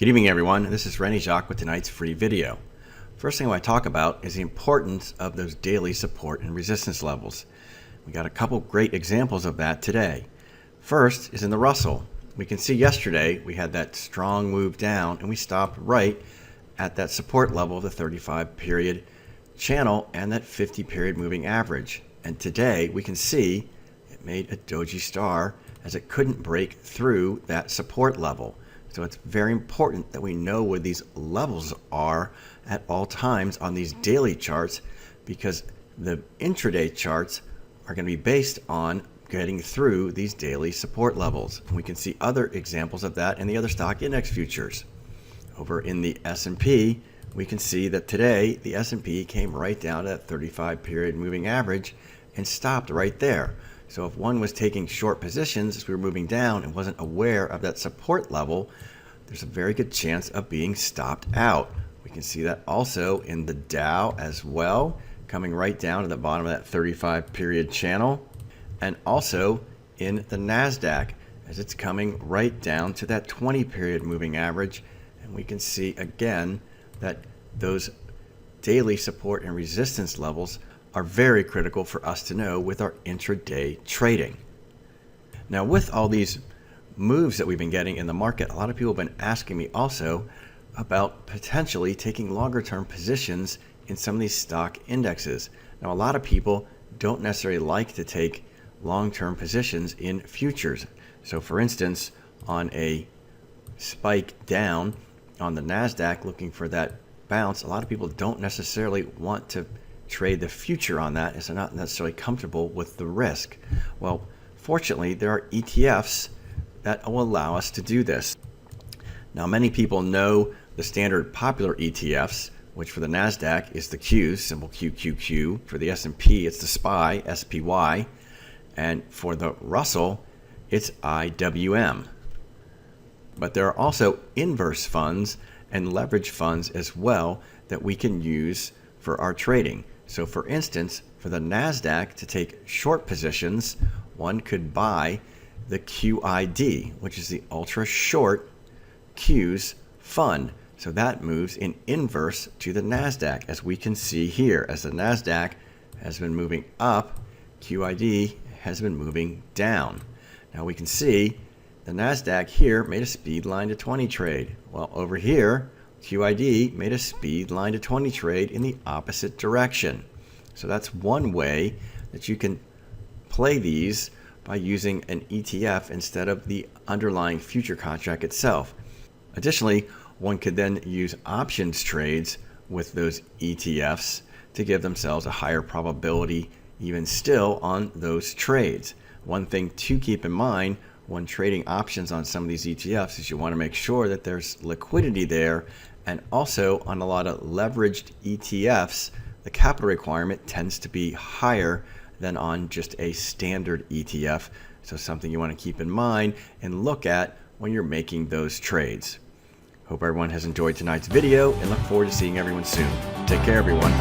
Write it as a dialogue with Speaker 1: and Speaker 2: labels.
Speaker 1: Good evening, everyone. This is Rennie Jacques with tonight's free video. First thing I want to talk about is the importance of those daily support and resistance levels. We got a couple great examples of that today. First is in the Russell. We can see yesterday we had that strong move down and we stopped right at that support level of the 35 period channel and that 50 period moving average. And today we can see it made a doji star as it couldn't break through that support level. So it's very important that we know where these levels are at all times on these daily charts, because the intraday charts are going to be based on getting through these daily support levels. And we can see other examples of that in the other stock index futures. Over in the S&P, we can see that today the S&P came right down to that 35 period moving average and stopped right there. So if one was taking short positions as we were moving down and wasn't aware of that support level, there's a very good chance of being stopped out. We can see that also in the Dow as well, coming right down to the bottom of that 35 period channel, and also in the NASDAQ as it's coming right down to that 20 period moving average. And we can see again that those daily support and resistance levels are very critical for us to know with our intraday trading. Now, with all these moves that we've been getting in the market, a lot of people have been asking me also about potentially taking longer term positions in some of these stock indexes. Now, a lot of people don't necessarily like to take long-term positions in futures. So for instance, on a spike down on the NASDAQ looking for that bounce, a lot of people don't necessarily want to trade the future on that as they're not necessarily comfortable with the risk. Well, fortunately, there are ETFs that will allow us to do this. Now, many people know the standard popular ETFs, which for the NASDAQ is the Qs, symbol QQQ. For the S&P, it's the SPY, SPY. And for the Russell, it's IWM. But there are also inverse funds and leverage funds as well that we can use for our trading. So for instance, for the NASDAQ to take short positions, one could buy the QID, which is the ultra short Qs fund. So that moves in inverse to the NASDAQ, as we can see here. As the NASDAQ has been moving up, QID has been moving down. Now we can see the NASDAQ here made a speed line to 20 trade. Well, over here, QID made a speed line to 20 trade in the opposite direction. So that's one way that you can play these by using an ETF instead of the underlying future contract itself. Additionally, one could then use options trades with those ETFs to give themselves a higher probability even still on those trades. One thing to keep in mind when trading options on some of these ETFs is you want to make sure that there's liquidity there, and also on a lot of leveraged ETFs, the capital requirement tends to be higher than on just a standard ETF. So something you want to keep in mind and look at when you're making those trades. Hope everyone has enjoyed tonight's video and look forward to seeing everyone soon. Take care, everyone.